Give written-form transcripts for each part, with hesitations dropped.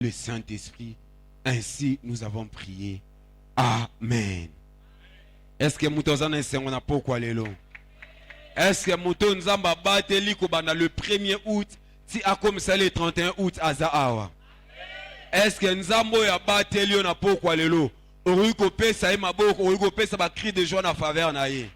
le Saint-Esprit. Ainsi, nous avons prié. Amen. Est-ce que nous avons pourquoi les longs? Est-ce que nous avons battu le 1er août si a comme ça le 31 août à Zaawa? Est-ce que nous avons battu le pourquoi les longs? On a ça ma boque, on a ça va cri de joie en faveur naïe.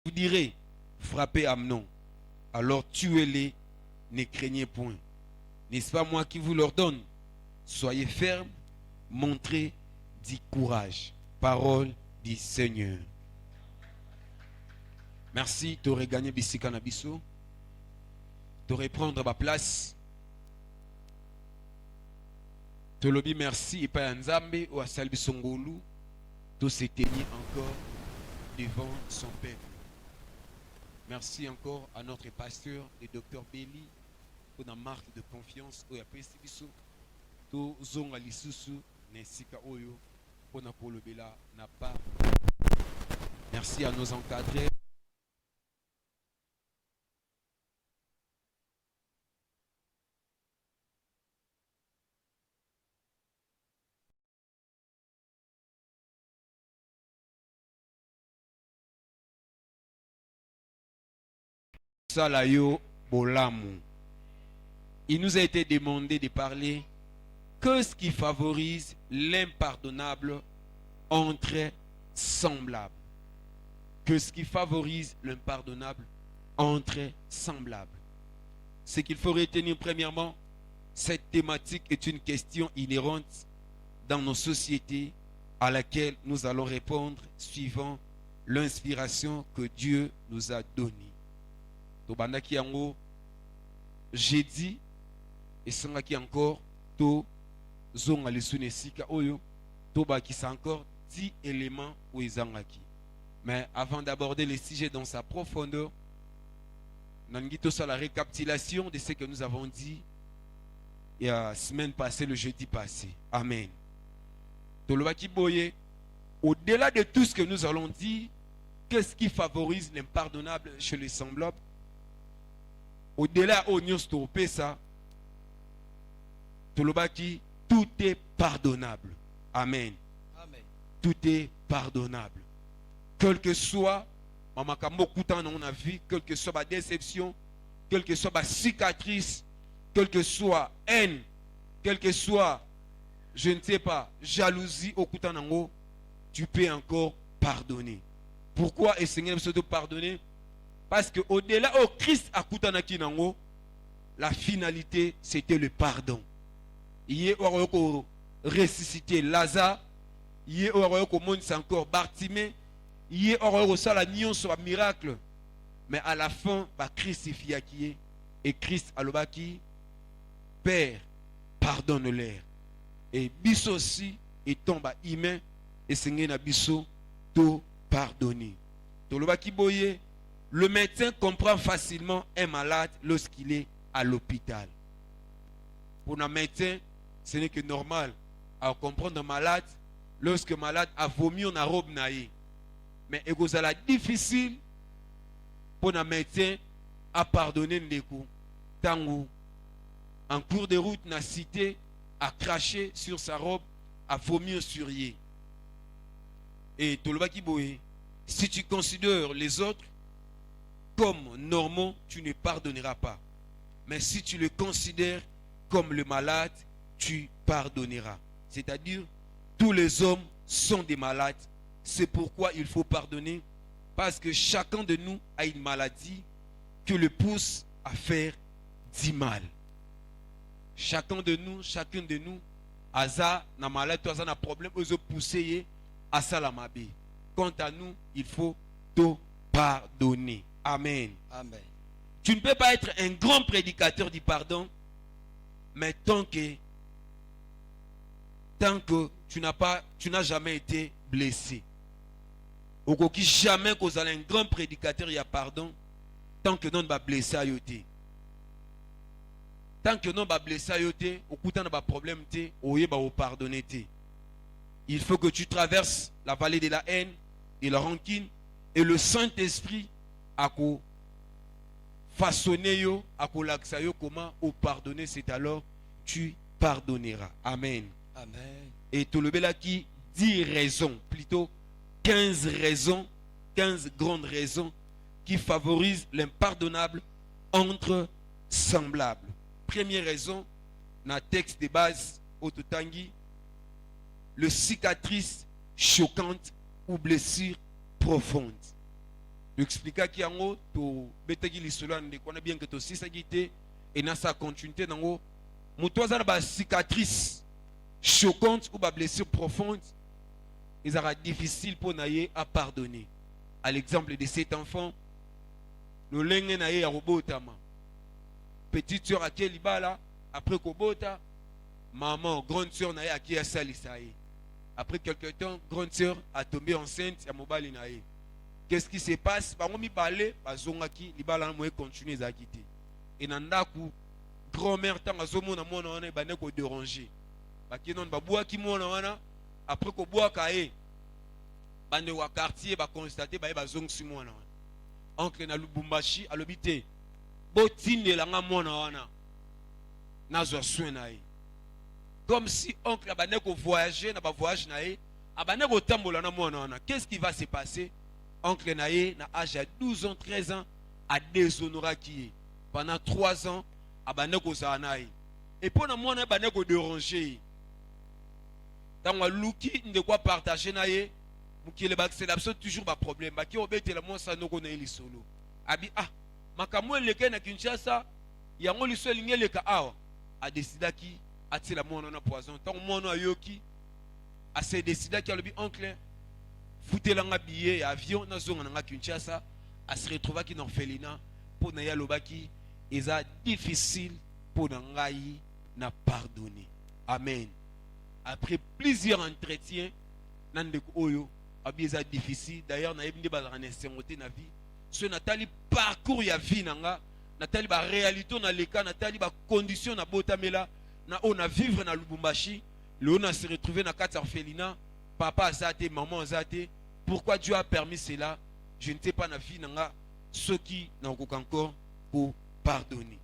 Vous direz, frappez Amnon, alors tuez-les, ne craignez point. N'est-ce pas moi qui vous l'ordonne? Soyez fermes, montrez du courage. Parole du Seigneur. Merci, tu aurais gagné Bissika Nabiso. Tu aurais prendre ma place. Tu l'as dit merci et pas Nzambe ou à Salbi Songolu. Tu s'est tenu encore devant son peuple. Merci encore à notre pasteur, le docteur Béli, pour la marque de confiance au Yapesibiso. To zonga lisusu nesika oyo pour na polobela n'a pas. Merci à nos encadrés. Salayo Bolamu. Il nous a été demandé de parler que ce qui favorise l'impardonnable entre semblables. Que ce qui favorise l'impardonnable entre semblables. Ce qu'il faut retenir premièrement, cette thématique est une question inhérente dans nos sociétés à laquelle nous allons répondre suivant l'inspiration que Dieu nous a donnée. Tobandaki yango jeudi et sangaki encore to zonga lesune sika oyo tobakisa encore 10 éléments ou ezangaki. Mais avant d'aborder les sujets dans sa profondeur, nous avons sur la récapitulation de ce que nous avons dit il y a la semaine passée, le jeudi passé. Amen. Au-delà de tout ce que nous allons dire, qu'est-ce qui favorise l'impardonnable chez les semblables? Au-delà, ça, tout est pardonnable. Amen. Amen. Tout est pardonnable. Quel que soit, on a vu, quelle que soit ma déception, quelle que soit ma cicatrice, quelle que soit haine, quelle que soit, je ne sais pas, jalousie au Koutanango, tu peux encore pardonner. Pourquoi est Seigneur se pardonner? Parce que au-delà, Christ a Koutanaki Nango, la finalité c'était le pardon. Il est ressuscité Lazare, il est encore Bartimée, il est la nion sur un miracle. Mais à la fin, Christ est qui est, et Christ a le baki, Père, pardonne-leur. Et biso aussi, et tombe humain, et Seigneur na biso, tout pardonner. Le médecin comprend facilement un malade lorsqu'il est à l'hôpital. Pour un médecin, ce n'est que normal à comprendre un malade lorsque le malade a vomi en robe naïe. Mais c'est difficile pour un médecin à pardonner les coups. Tango, en cours de route, n'a cité, a craché sur sa robe, a vomi sur lui. Et Toloba Kiboé, si tu considères les autres comme normaux, tu ne pardonneras pas. Mais si tu le considères comme le malade, tu pardonneras. C'est-à-dire, tous les hommes sont des malades. C'est pourquoi il faut pardonner. Parce que chacun de nous a une maladie qui le pousse à faire du mal. Chacun de nous, chacune de nous, Aza, na maladie, toi, na problème, ils pousser à Salamabe. Quant à nous, il faut tout pardonner. Amen. Amen. Tu ne peux pas être un grand prédicateur du pardon, mais tant que tu n'as jamais été blessé. Ou que jamais que vous allez un grand prédicateur, il y a pardon, tant que non va blessé à yoté. Tant que non va blessé à yoté, au coup d'un problème té, au yé va pardonner té. Il faut que tu traverses la vallée de la haine et la rancune, et le Saint-Esprit a façonné yo, a l'accès yo comment au pardonner, c'est alors tu pardonneras. Amen. Amen. Et tout le bel qui 10 raisons, plutôt 15 raisons, 15 grandes raisons qui favorisent l'impardonnable entre semblables. Première raison, dans le texte de base, au Totangi, le cicatrice choquante ou blessure profonde. L'explica qui en haut, tu betegi l'isoloan de qu'on a bien que tu aussi ça guité et dans sa continuité dans haut, mutoza na cicatrice choquante ou blessure profonde, il sera difficile pour naïe à pardonner. À l'exemple de cet enfant, le lengue naïe à robotama. Petite sœur à qui libala après kobota, maman, grande sœur naïe à qui a salisaï. Après quelque temps, grande sœur a tombé enceinte à mobali naïe. Qu'est-ce qui se passe? Baromi balé, bazongaki, libala moye continuer à quitter. Et nandaku, grand-mère tant azomo na mona wana bane ko déranger. Baki non babua ki mona wana, après ko boa kae. Bande wa quartier ba constater ba bazong si mona wana. Oncle na Lubumbashi alobité. Botinde la nga mona wana. Nazwa soin nae. Comme si oncle abane ko voyager na ba voyage nae, abane ko tambola na mona wana. Qu'est-ce qui va se passer? Oncle Naé, na âge à 12 ans, 13 ans, a déshonoré qui est. Pendant 3 ans, a baneko zanaï. Et pour nous, on a baneko déranger. Dans le louki, on doit partager naïe. C'est absolument toujours un problème. Qui obéit la moi ça nous connaît les solo. Abi ah, makamwe leke na Kinshasa, yango liso linge leka awa. A décidé qui a tiré la moi on a poison. Tant moi on a yoki, a se décidé qui a le bi oncle. Foutez l'anga billet avion na zonga na Kinshasa à se retrouver qui dans Felina pour na ya lobaki eza difficile pour ngai na pardonner. Amen. Après plusieurs entretiens nande oyo Abieza difficile. D'ailleurs, na yebinde bazara na sengote na vie. Ce natali parcours ya vie nanga, natali ba réalité na leka, natali ba condition na botamela, na on a vivre na Lubumbashi, le on a se retrouver na kati orphelinat, papa azate, maman azate. Pourquoi Dieu a permis cela? Je ne sais pas na vie nanga, ceux qui n'ont encore pour pardonner.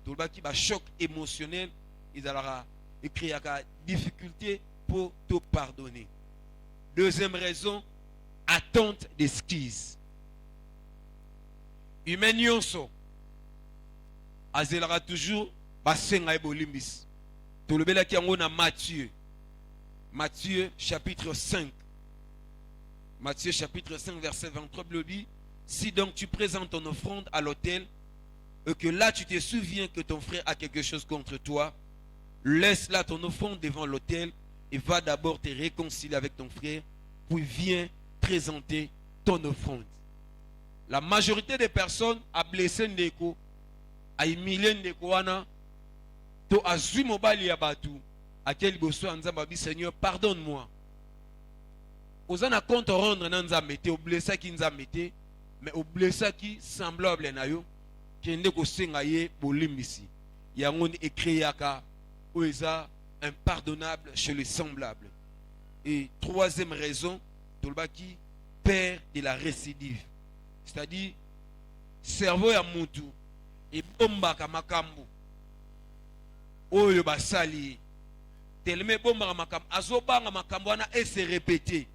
Tout le qui ba choc émotionnel, ils aura écrit à difficulté pour te pardonner. Deuxième raison, attente d'excuses. Humain nyonso azelera toujours basenga ebolimbis. To lobela ki yango na Matthieu. Matthieu chapitre 5. Matthieu chapitre 5 verset 23 le dit, si donc tu présentes ton offrande à l'autel et que là tu te souviens que ton frère a quelque chose contre toi, laisse là ton offrande devant l'autel et va d'abord te réconcilier avec ton frère, puis viens présenter ton offrande. La majorité des personnes a blessé ndeko, a humilié ndeko wana, to azui mobali ya batu, à quel bosso anzamba bi Seigneur, pardonne-moi. Ozana compte rendre na nzambete, o blessa ki nzambete, mais o blessa ki semblable na yo, ki ndeko senga ye bolimbisi. Yango ni ekriaka, oeza impardonnable chez les semblables. Et troisième raison, tolbaki père de la récidive. C'est-à-dire, cerveau ya mutu, et bomba ka makambu, oyo basali, tellement bomba ka makambu, azobanga makambu wana et se répéter.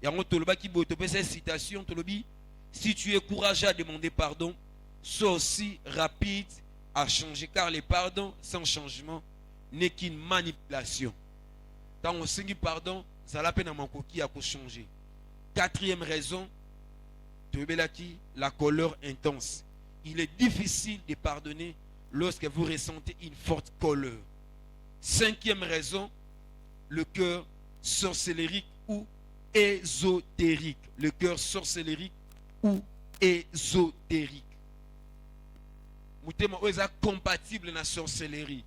Yango tolbaki botope cette citation, tolobi, si tu es courageux à demander pardon, sois aussi rapide à changer, car le pardon sans changement n'est qu'une manipulation. Tant on singi pardon, ça la peine à mon coquille à changer. Quatrième raison, la colère intense. Il est difficile de pardonner lorsque vous ressentez une forte colère. Cinquième raison, le cœur sorcellérique ou ésotérique. Le cœur sorcellérique ou ésotérique. Moutema oza compatible na sorcellerie.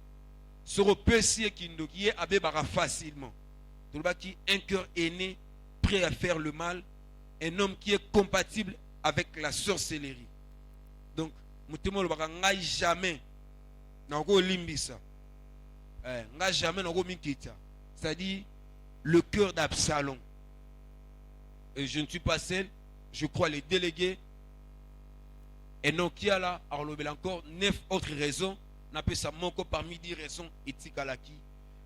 Soro pesi qui est abebara facilement. Un cœur aîné prêt à faire le mal. Un homme qui est compatible avec la sorcellerie. Donc, moutema lobaka ngai jamais nako limbisa. Ngai jamais nako minkita. C'est-à-dire le cœur d'Absalom. Et je ne suis pas seul, je crois les délégués. Et non qui a là, alors encore 9 autres raisons. N'appelle ça manque parmi 10 raisons éthiques à la qui.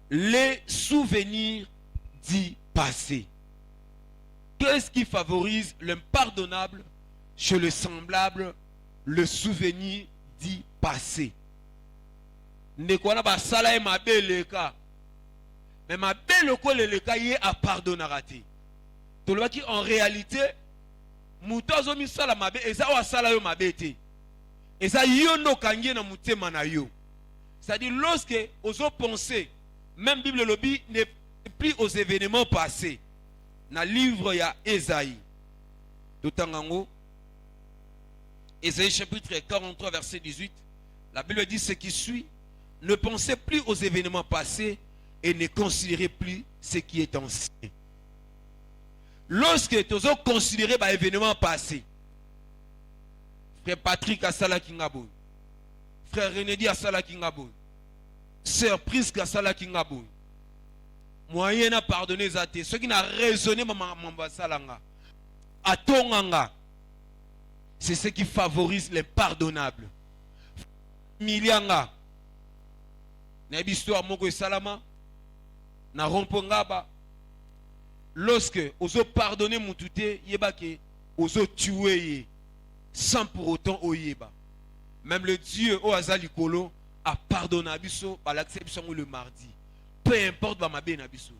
Les souvenirs du passé. Qu'est-ce qui favorise l'impardonnable chez le semblable? Le souvenir du passé. Ndekwana ba sala e mabeleka. Mais mabeleko leleka yé a pardonnarati. Tolobaki en réalité mutozo mi sala mabe eza wa sala yo mabete. Eza yo no kangie na mutema na yo. C'est-à-dire lorsque ozo penser, même Bible lobby n'est plus aux événements passés. Dans le livre, il y a Ésaïe. Ésaïe chapitre 43, verset 18. La Bible dit ce qui suit. Ne pensez plus aux événements passés et ne considérez plus ce qui est ancien. Lorsque tu as considéré les événements passés, frère Patrick a sala kingabou, frère René a sala kingabou, sœur Prisque a sala kingabou, moyen n'a pardonné zate, ceux qui n'a raisonné mamba salanga, atonganga, c'est ce qui favorise les pardonnables. Milianga, na histoire moko salama, na rompongaba, lorsque oso pardonner mutute yebake, oso tuer sans pour autant oyeba. Même le Dieu au azalikolo a pardonné abiso par l'acception le mardi. Peu importe ba mabe na biso.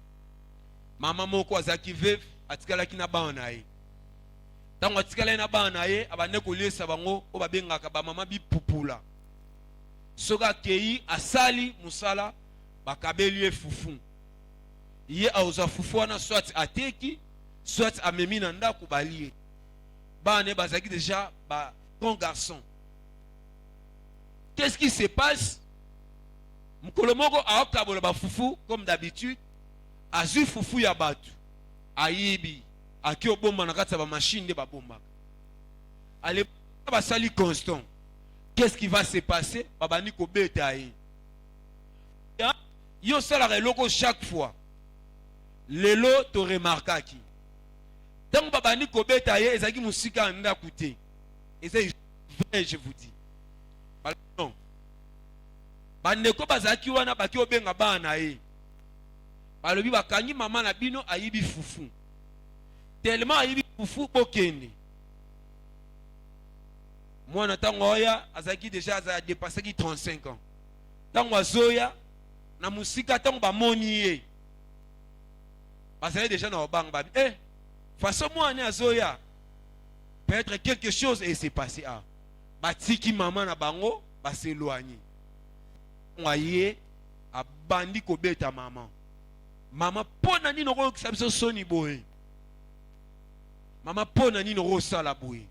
Maman moko azaki veuf atikala kina ba nae. Tango atikala na ba nae abane ko lesa bango o babengaka ba mama bi pupula. Soka kei asali musala bakabeli fufu. Ye auza fufu wana soit ateki soit amemi na ndako balie. Ba ne bazaki déjà ba bon garçon. Qu'est-ce qui se passe? Mkolomoko a okabola ba fufu comme d'habitude. Azu fufu ya batu. Aibi. aki obomba na kati ya ba machine de ba bomba. Allez, ba sali constant. Qu'est-ce qui va se passer? Babani ko beta yi. Yo sala loko chaque fois. Lelo to remarka ki. Tant babani ko beta yi ezaki musika anda koute. Et c'est vrai, je vous dis. Non. Bandeko bazaki wana baki obenga bana ye. Balobi bakangi mama na bino ayibi fufu. Tellement ayibi fufu bokende. Moi na tango oya azaki déjà a dépassé 35 ans. Tango azoya na musika tango ba moni ye. Bazali déjà na obang ba. Façon moi ne azoya. Peut-être quelque chose et s'est passé à. Batiki maman na bango ba s'éloigner. Oye a bandi ko beta maman. Maman pona ni no ko sabiso soni boye. Maman pona ni no ko sala boye.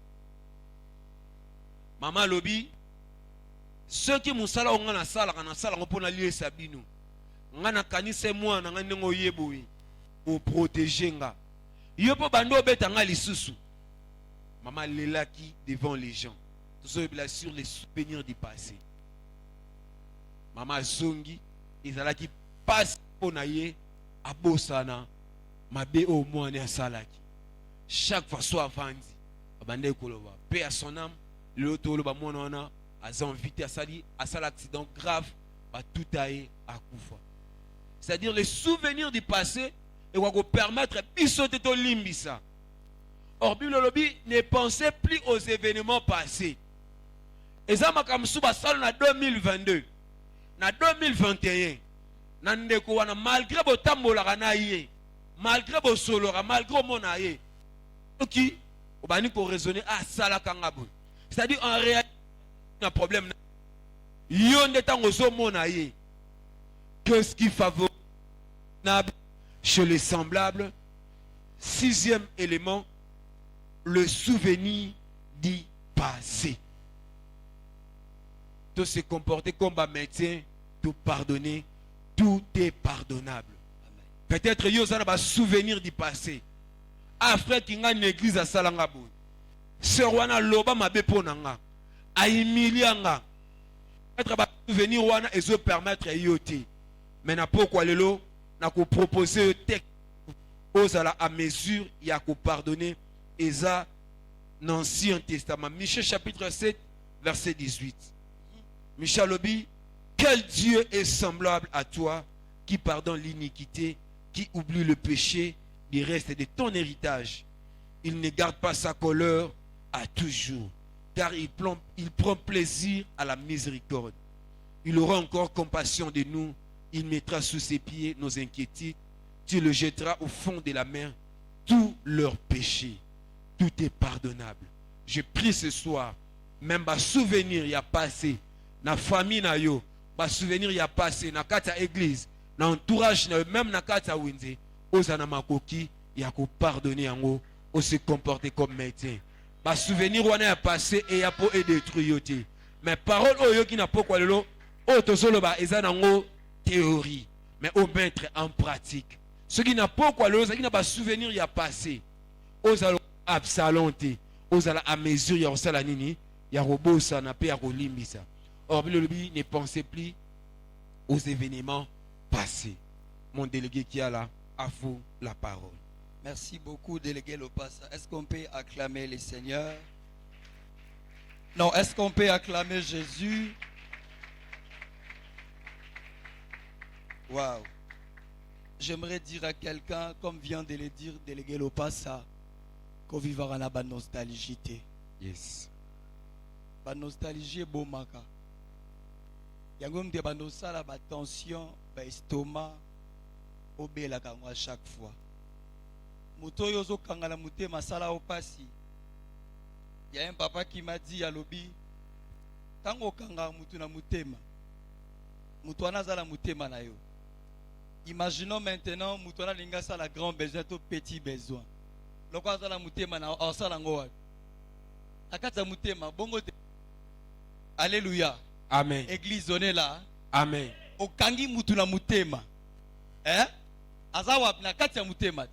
Maman lobi ceux qui musala onga na sala ngo pona lié sabino. Nga na kanise moi na nga ngo yeboye pour protéger nga. Yo po bando beta nga lisusu. Maman lelaki devant les gens. Tout ça bien sûr les souvenirs du passé. Maman zongi ezalaki passe pona ye abosana mabe au moins ne salaki. Chaque fois soit avandi abande koloba paix à son âme l'auto le ba monona a invité à sali à sal accident grave ba tout aé à kufa. C'est-à-dire les souvenirs du passé et va vous permettre bisote to limbisa. Or Bilolobi ne pensait plus aux événements passés. Et ça m'a comme sous basal na 2022 na 2021 na ndeko wana malgré botambola kana yé malgré bosolora malgré mona yé qui obani ko raisonner à sala kangabo. C'est-à-dire en réalité un problème yonde tango so mona yé. Qu'est-ce qui favorise chez les semblables? Sixième élément, le souvenir du passé. Tout se comporter comme un médecin, tout pardonner, tout est pardonnable. Peut-être qu'il y a un souvenir du passé. Après qu'il y a une église à Salangabou, ce roi loba mabe ponanga, a humilianga. Peut-être un souvenir wana et se permettre à yoter. Mais n'a pas quoi lelo, n'a qu'à proposer un texte aux à mesure, il y a qu'à pardonner. Et ça, dans l'Ancien Testament. Michée chapitre 7, verset 18. Michel Lobi, quel Dieu est semblable à toi qui pardonne l'iniquité, qui oublie le péché du reste de ton héritage. Il ne garde pas sa colère à toujours, car il prend plaisir à la miséricorde. Il aura encore compassion de nous. Il mettra sous ses pieds nos inquiétudes. Tu le jetteras au fond de la mer. Tous leurs péchés. Tout est pardonnable. Je prie ce soir. Même ma souvenir y a passé. Na famille na yo. Ma souvenir y a passé. Na kata église. Na entourage na même na kata winze. Ozana makoki. Y a ko pardonner yango. O se comporter comme médecin. Ma souvenir wana y a passé et y a pour détruire. Mais parole oyo qui n'a pas quoi lelo. O tozolo ba ezanango théorie, mais au mettre en pratique. Ce qui n'a pas quoi l'autre, ce qui n'a pas souvenir, il y a passé. Aux allons absalonter, aux allons à mesure, il y a aussi la nini, il y a robot, ça n'a pas à relimbisa. Or, le lobby ne pensait plus aux événements passés. Mon délégué qui a là, à vous la parole. Merci beaucoup, délégué Lopassa. Est-ce qu'on peut acclamer le Seigneur? Non, est-ce qu'on peut acclamer Jésus? Waouh. J'aimerais dire à quelqu'un, comme vient de le dire délégué Lopassa, qu'on vivra dans la nostalgie. Yes. La nostalgie est bon maka. Il y a comme des banosala, la tension, l'estomac, au bel à chaque fois. Muto yozo kangala mute masala au passi. Il y a un papa qui m'a dit à l'obi, tango kanga mutu na mutema, mutu anazala mutema na yo. Imaginons maintenant, Moutona Lingasa la grand besoin, tout petit besoin. Le quoi la Moutema na Orsalangoa. Akata Moutema, bongo. Alléluia. Amen. Église on est là. Amen. Okangi Moutuna Moutema. Hein? Azawa na katia Moutema.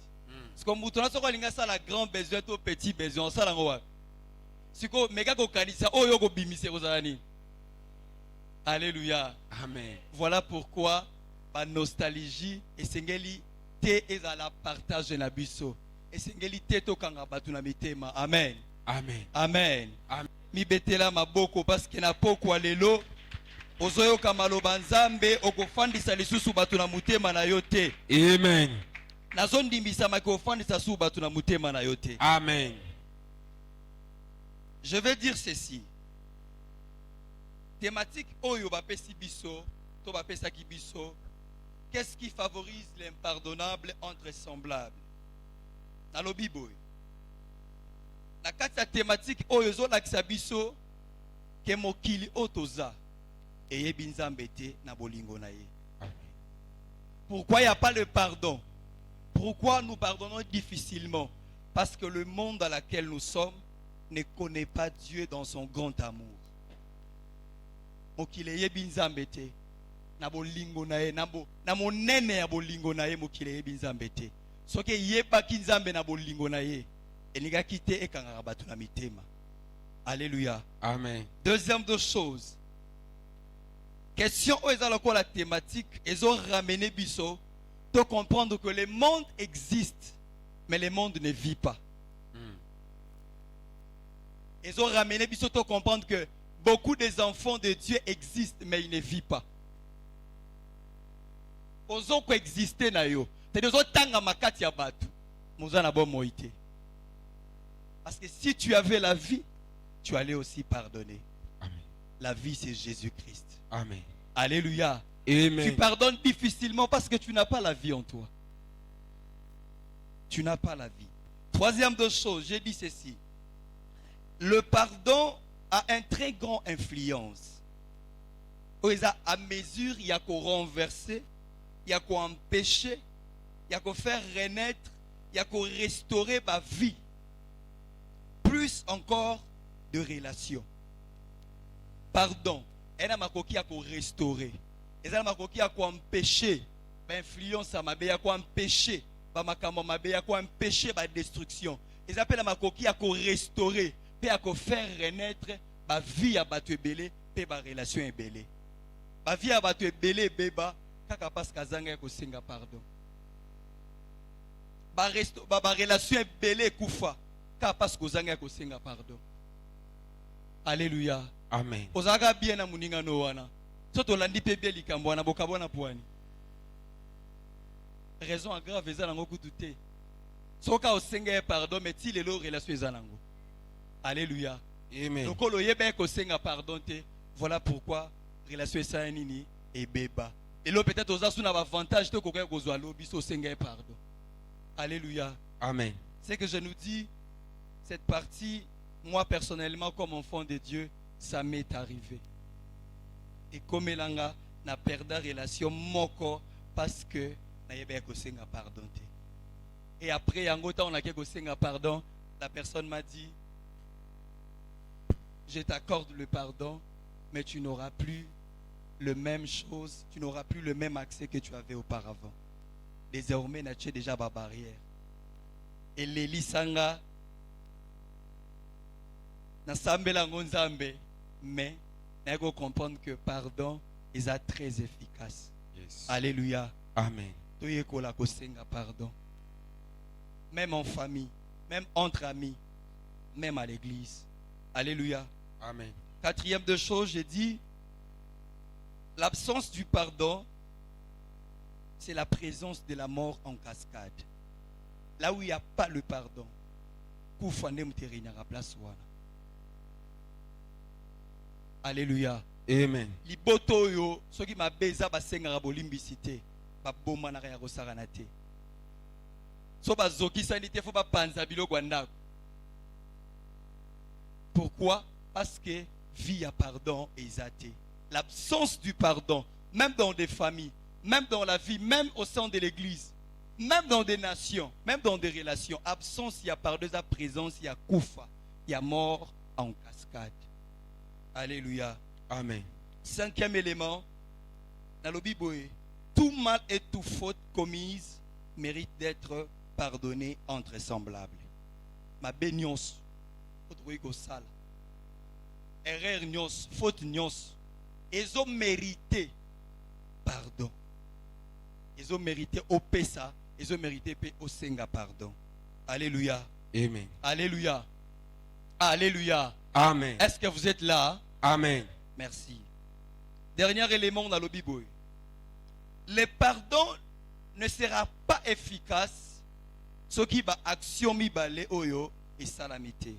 C'est comme mutu soko linga ça la grand besoin to petit besoin ça lango wa. Siko mega ko kanisa oyo ko bimise ko zalani. Alléluia. Amen. Voilà pourquoi la nostalgie et sengeli te ezala partage na biso. Et sengeli te to kanga batu na mitema. Amen. Amen. Amen. Amen. Mi betela maboko parce que na poko lelo ozoyo kamaloba nzambe okofandisa lisusu batu na mutema na yo te. Amen. Nazondimbisa makofandisa su batu na mutema na yo te. Amen. Je vais dire ceci. Thématique oyo bapesi biso, to bapesa ki biso. Qu'est-ce qui favorise l'impardonnable entre semblables? Dans le Bible. Na kati ya thématique oyo zo lakisa biso ke mokili otoza eyebi nzambe te na bolingo na ye. Pourquoi il n'y a pas le pardon? Pourquoi nous pardonnons difficilement? Parce que le monde dans lequel nous sommes ne connaît pas Dieu dans son grand amour. Mokili eyebi nzambe te na bolingo na ye na monene ya bolingo na ye mokili eyebi nzambe te. Soki yebaki nzambe na bolingo na ye elingaki te ekangaka bato na mitema. Alléluia. Amen. Deuxième de chose. Question oyo eza lokola thématique ezo ramener biso de comprendre que le monde existe mais le monde ne vit pas. Ils ont ramené biso de comprendre que beaucoup des enfants de Dieu existent mais ils ne vivent pas. Ils ont coexisté na yo. C'est-à-dire ils ont tanga makati ya batu. Muzana bon moïté. Parce que si tu avais la vie, tu allais aussi pardonner. Amen. La vie c'est Jésus-Christ. Amen. Alléluia. Amen. Tu pardonnes difficilement parce que tu n'as pas la vie en toi. Tu n'as pas la vie. Troisième de chose, j'ai dit ceci. Le pardon a une très grande influence. À mesure, il y a qu'à renverser, il y a qu'à empêcher, il y a qu'à faire renaître, il y a qu'à restaurer ma vie. Plus encore de relations. Pardon. Et là, il y a qu'à restaurer. Et là, il y a qu'à empêcher l'influence à ma vie, il y a qu'à empêcher il y a qu'à empêcher la destruction. Ils appellent ma coquille à restaurer. Puis à faire renaître ma vie à battre belé, puis ma relation est belé. Ma vie à battre belé, béba, kaka parce que zanga ko senga pardon. Ma relation est belé koufa, kaka parce que zanga ko senga pardon. Alléluia. Amen. Ozaga bien na muninga no wana. Soto landi pe bien likambo na bokabona poani. Raison grave eza nango kututé. Soka o senga pardon mais ti lelo relation eza nango. Alléluia. Amen. Voilà pourquoi relation est nini et beba. Et là peut-être aux asuna avantage de quelqu'un qui a l'obiso senga pardon. Alléluia. Amen. C'est que je nous dis cette partie, moi personnellement comme enfant de Dieu, ça m'est arrivé. Et comme elanga na perda relation moko parce que na yebe ko senga pardon. Et après yangota on a ko senga pardon, la personne m'a dit je t'accorde le pardon, mais tu n'auras plus le même chose, tu n'auras plus le même accès que tu avais auparavant. Désormais, tu as déjà ma barrière. Et Léli Sanga, mais il faut comprendre que pardon est très efficace. Yes. Alléluia. Amen. Pardon. Même en famille, même entre amis, même à l'église. Alléluia. Amen. Quatrième de chose, j'ai dit, l'absence du pardon, c'est la présence de la mort en cascade. Là où il n'y a pas le pardon, alléluia. Amen. Liboto yo, ceux qui m'a beza basenga bolimbicité, ba boma na ya kosarana te. So ba zoki sanité faut pas panza biloko ndako. Pourquoi? Parce que vie à pardon est athée. L'absence du pardon, même dans des familles, même dans la vie, même au sein de l'église, même dans des nations, même dans des relations, absence, il y a pardon, il y a présence, il y a koufa, il y a mort en cascade. Alléluia. Amen. Cinquième élément, dans le Bible, tout mal et toute faute commise mérite d'être pardonner entre semblables. Ma béniance, sale. Erreur nyos, faute nyos. Ils ont mérité pardon. Ils ont mérité au pesa, ils ont mérité au senga pardon. Alléluia. Amen. Alléluia. Alléluia. Amen. Est-ce que vous êtes là? Amen. Merci. Dernier élément dans le Bible. Le pardon ne sera pas efficace ce qui va action mi balé oyo et salamité.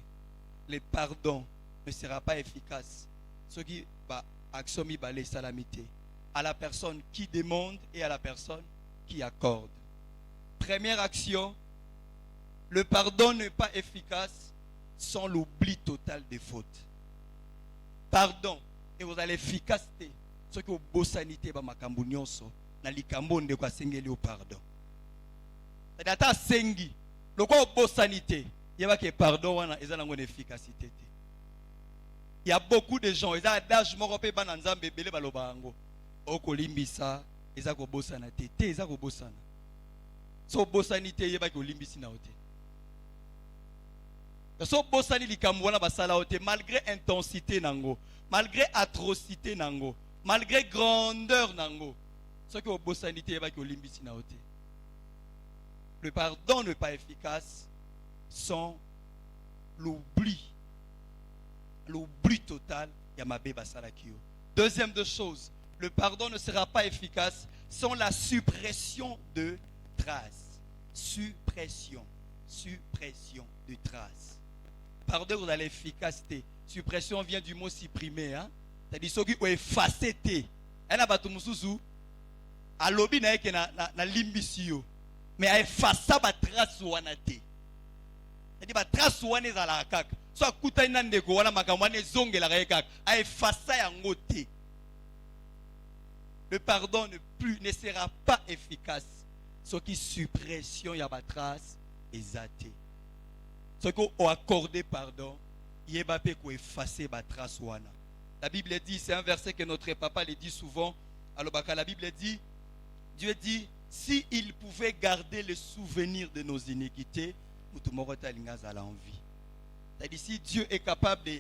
Le pardon ne sera pas efficace ce qui va action mi balé et salamité à la personne qui demande et à la personne qui accorde. Première action, le pardon n'est pas efficace sans l'oubli total des fautes. Pardon et vous allez efficacité ce que vous sanité ba makambo nyonso na likambo nde kwa sengeli au pardon. Data sengi le quoi au sanité il y a que pardon wana ezana ngone efficacité. Il y a beaucoup de gens ils ont d'âge moko pe bana nzambe belé baloba ngo okolimbisa eza ko bosana te te eza ko bosana. So bosanité yeba ko limbisi na ote. So bosani likambo wana basala ote malgré intensité nango, malgré atrocité nango, malgré grandeur nango. Ce que bosanité yeba ko limbisi na ote. Le pardon n'est pas efficace sans l'oubli total yamabe basala kio. Deuxième de choses, le pardon ne sera pas efficace sans la suppression de traces. Suppression de traces. Pardon, vous allez efficacité. Suppression vient du mot supprimer. Hein? C'est-à-dire ce qui est effacé. Elle a battu mususu. A lobby na eke na limbisio. Mais a effacé ba trace wana te. C'est-à-dire ba trace wana ezala kaka. So akuta ina ndeko wana makambo wana ezongela kaka. A effacé yango te. Le pardon ne sera pas efficace. Ce qui suppression y a ba trace ezate. Ce qu'on a accordé pardon, il va pas effacer ba trace wana. La Bible dit, c'est un verset que notre papa le dit souvent. Alors la Bible dit, Dieu dit, si il pouvait garder le souvenir de nos iniquités, nous à l'envie. C'est-à-dire si Dieu est capable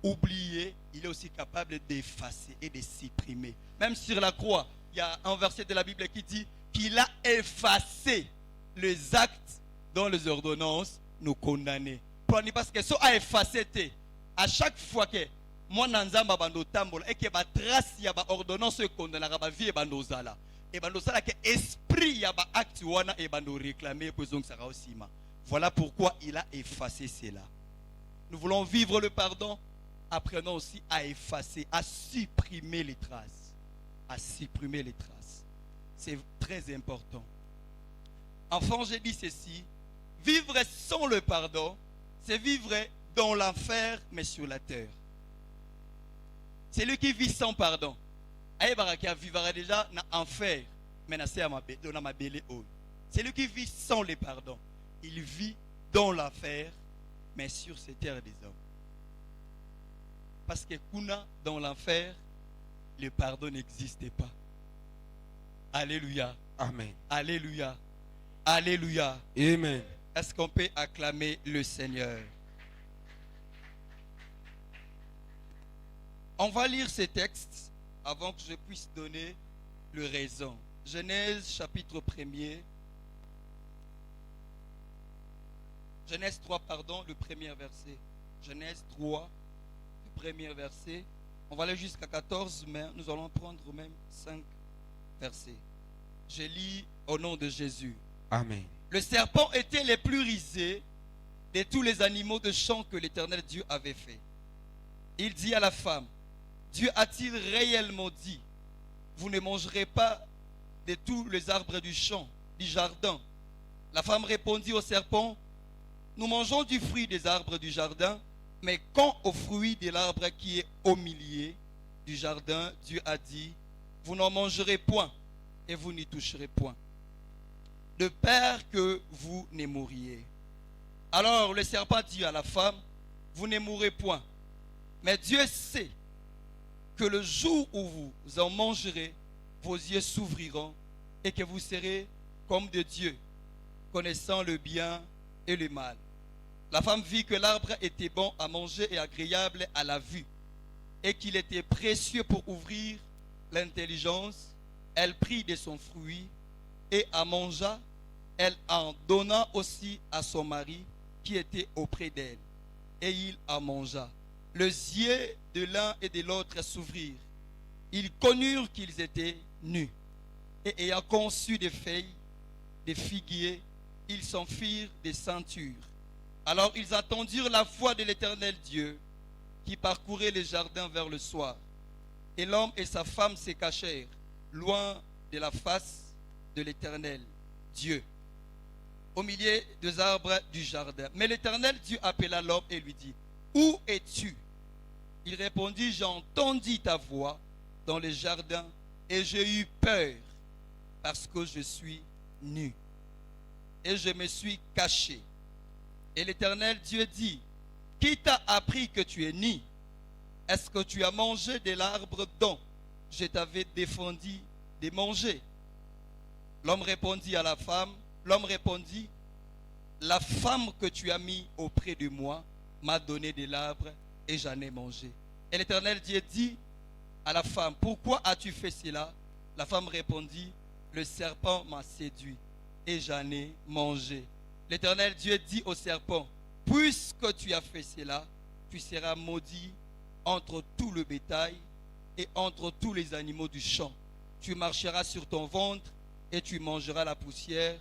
d'oublier, il est aussi capable d'effacer et de supprimer. Même sur la croix, il y a un verset de la Bible qui dit qu'il a effacé les actes dans les ordonnances nous condamner. Parce que ça a effacé, à chaque fois que moi nanzamba bando tambola et que ba trace ya ba ordonnance condamnera ba vie bando zala et bando zala que esprit ya ba acte wana et bando réclamer pour donc ça aussi. Voilà pourquoi il a effacé cela. Nous voulons vivre le pardon, apprenons aussi à effacer, à supprimer les traces. À supprimer les traces. C'est très important. Enfin, j'ai dit ceci. Vivre sans le pardon, c'est vivre dans l'enfer, mais sur la terre. C'est lui qui vit sans pardon. Aïe vivra déjà dans l'enfer, mais dans ma belle eau. C'est lui qui vit sans le pardon. Il vit dans l'enfer, mais sur cette terre des hommes. Parce que dans l'enfer, le pardon n'existait pas. Alléluia. Amen. Alléluia. Alléluia. Amen. Est-ce qu'on peut acclamer le Seigneur? On va lire ces textes avant que je puisse donner le raison. Genèse chapitre 1er. Genèse 3, pardon, le premier verset. Genèse 3, le premier verset. On va aller jusqu'à 14, mais nous allons prendre même 5 versets. Je lis au nom de Jésus. Amen. Le serpent était le plus rusé de tous les animaux de champ que l'Éternel Dieu avait fait. Il dit à la femme, Dieu a-t-il réellement dit, vous ne mangerez pas de tous les arbres du champ, du jardin? La femme répondit au serpent, nous mangeons du fruit des arbres du jardin, mais quand au fruit de l'arbre qui est au milieu du jardin, Dieu a dit, vous n'en mangerez point et vous n'y toucherez point, de peur que vous ne mouriez. Alors le serpent dit à la femme, vous ne mourrez point, mais Dieu sait que le jour où vous en mangerez, vos yeux s'ouvriront et que vous serez comme des dieux, connaissant le bien et le mal. La femme vit que l'arbre était bon à manger et agréable à la vue, et qu'il était précieux pour ouvrir l'intelligence. Elle prit de son fruit et en mangea. Elle en donna aussi à son mari qui était auprès d'elle, et il en mangea. Les yeux de l'un et de l'autre s'ouvrirent. Ils connurent qu'ils étaient nus, et ayant conçu des feuilles, des figuiers, ils s'en firent des ceintures. Alors ils entendirent la voix de l'Éternel Dieu qui parcourait les jardins vers le soir. Et l'homme et sa femme se cachèrent loin de la face de l'Éternel Dieu, au milieu des arbres du jardin. Mais l'Éternel Dieu appela l'homme et lui dit: Où es-tu? Il répondit: J'ai entendu ta voix dans le jardin et j'ai eu peur parce que je suis nu et je me suis caché. Et l'Éternel Dieu dit: Qui t'a appris que tu es nu? Est-ce que tu as mangé de l'arbre dont je t'avais défendu de manger? L'homme répondit, la femme que tu as mis auprès de moi m'a donné de l'arbre et j'en ai mangé. Et l'Éternel Dieu dit à la femme: Pourquoi as-tu fait cela? La femme répondit: Le serpent m'a séduit et j'en ai mangé. L'Éternel Dieu dit au serpent: Puisque tu as fait cela, tu seras maudit entre tout le bétail et entre tous les animaux du champ. Tu marcheras sur ton ventre et tu mangeras la poussière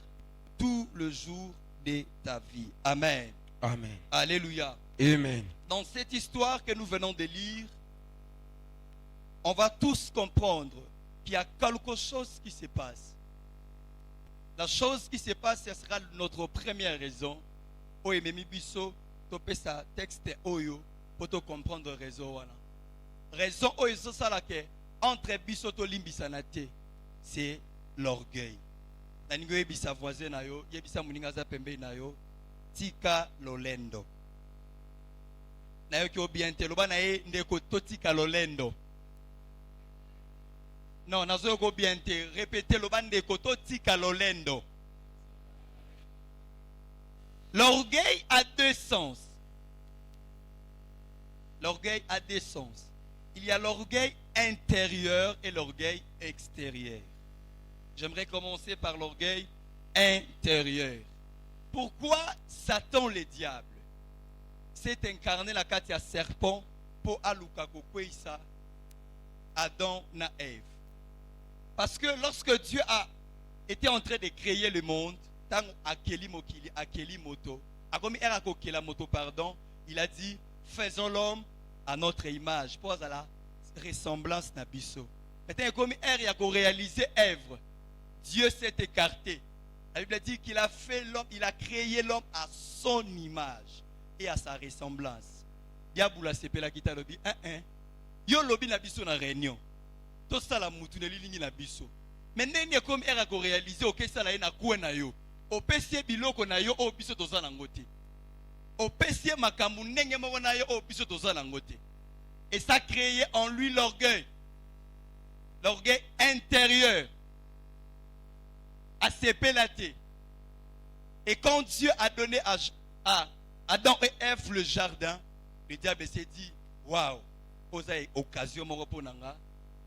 tout le jour de ta vie. Amen. Amen. Alléluia. Amen. Dans cette histoire que nous venons de lire, on va tous comprendre qu'il y a quelque chose qui se passe. La chose qui se passe, ce sera notre première raison. Oyememi biso, topé sa texte oyo, pour te comprendre raison wana. Raison oyo so salake entre biso to limbisanate, c'est l'orgueil. Naningo yebisa voisin na yo, yebisa muninga za pembe na yo, tika lolendo. Na yo ki obiente loba na ye ndeko to tika lolendo. Non, nazo ko biente, répétez loba ndeko to tika lolendo. L'orgueil a deux sens. L'orgueil a deux sens. Il y a l'orgueil intérieur et l'orgueil extérieur. J'aimerais commencer par l'orgueil intérieur. Pourquoi Satan le diable s'est incarné la katia serpent pour aluka kokweisa Adam na Ève? Parce que lorsque Dieu a été en train de créer le monde, il a dit: faisons l'homme à notre image, pour la ressemblance na biso. Maintenant, comme il a réalisé Ève, Dieu s'est écarté. La Bible dit qu'il a fait l'homme, il a créé l'homme à son image et à sa ressemblance. Diaboula sepela kita lobi yo lobi na biso na réunion. Tout ça la mutune lilingi na biso. Mais nene comme il a réalisé OK ça la na kuwe na yo. Opesie biloko na yo o biso toza na ngote. Opesie makambu ndenge moko na yo o biso toza na ngote. Et ça a créé en lui l'orgueil. L'orgueil intérieur. À s'épelater. Et quand Dieu a donné à Adam et Ève le jardin, le diable s'est dit: waouh, osaï occasion mon repos nanga,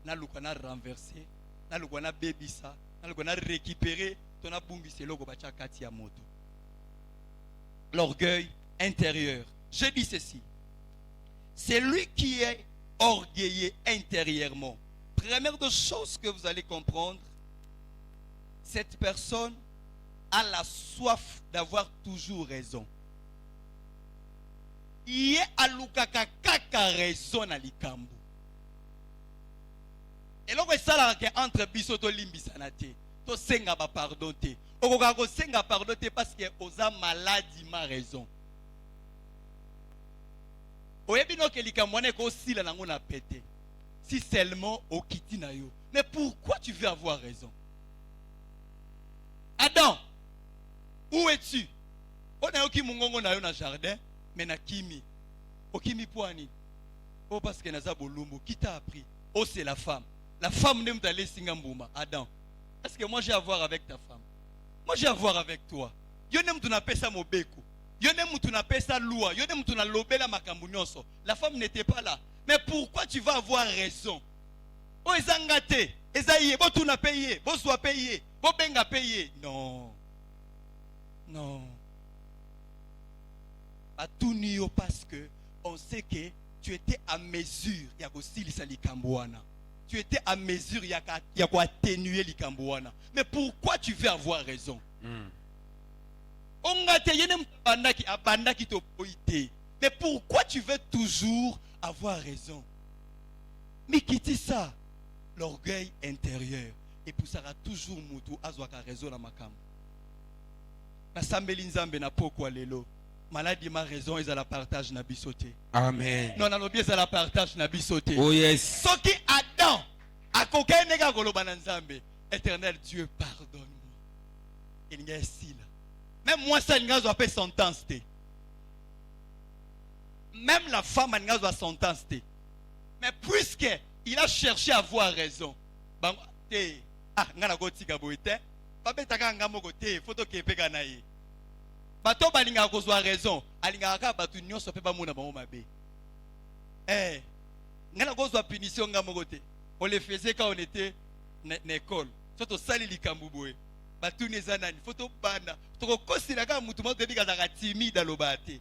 na lukana renversé, na lukana bébisa, na lukana récupérer. L'orgueil intérieur. Je dis ceci: celui qui est orgueilleux intérieurement, première des choses que vous allez comprendre, cette personne a la soif d'avoir toujours raison. Il est à l'ukakaka raison à l'ikambu. Et là, ça entre bisoto limbisanate. Senga ba pardon te. Okoko senga pardon te parce que oza maladie ma raison. Oyebino ke likamwane ko sila nango na pété. Si seulement okiti na yo. Mais pourquoi tu veux avoir raison? Adam, où es-tu? On a yoki mungongo na yo na jardin, mais na kimi. Okimi poani. Oh parce que naza bolumbu, qui t'a appris? Oh c'est la femme. La femme n'est pas singa mbuma. Adam. Est-ce que moi j'ai à voir avec ta femme? Moi j'ai à voir avec toi. Yo ne mtu na pesa mobeko. Yo ne mtu na pesa loi. Yo ne mtu na lobela makambu nyonso. La femme n'était pas là. Mais pourquoi tu vas avoir raison? Oh, ezangate. Ezaïe, bo tu na payé. Bo soit payé. Bo benga payé. Non. Non. Pas tout nio parce que on sait que tu étais à mesure. Il y a aussi les salikambouana. Tu étais à mesure. Il y a quoi atténuer les kambouana. Mais pourquoi tu veux avoir raison? Mais pourquoi tu veux toujours avoir raison? Mais qui dit ça? L'orgueil intérieur. Et pour ça, toujours moutou azwaka raison na makam. Na sambeli nzambe na pokwa lelo. Maladie ma raison ils à la partage na bisoté. Amen. Non, non, bien ça la partage na bisoté. Oh yes. Soki Adam a kokai nega koloba na nzambe. Éternel Dieu, pardonne-moi. Il y a ici là. Même moi ça n'gazo appelle sentence té. Même la femme n'gazo a sentence té. Mais puisque il a cherché à avoir raison. Bah té ah ngana go tika boite. Ba betaka ngamo go té photo kepeka na ye. Bato balinga kozwa raison, alinga ka batu nyonso pe ba mona ba mabe. Eh, ngana kozwa punition ngamo te. On le faisait quand on était na école. Soto sali likambu boye. Batu neza nani, photo bana. Toko kosila ka mutu mo debi kazaka timide lobate.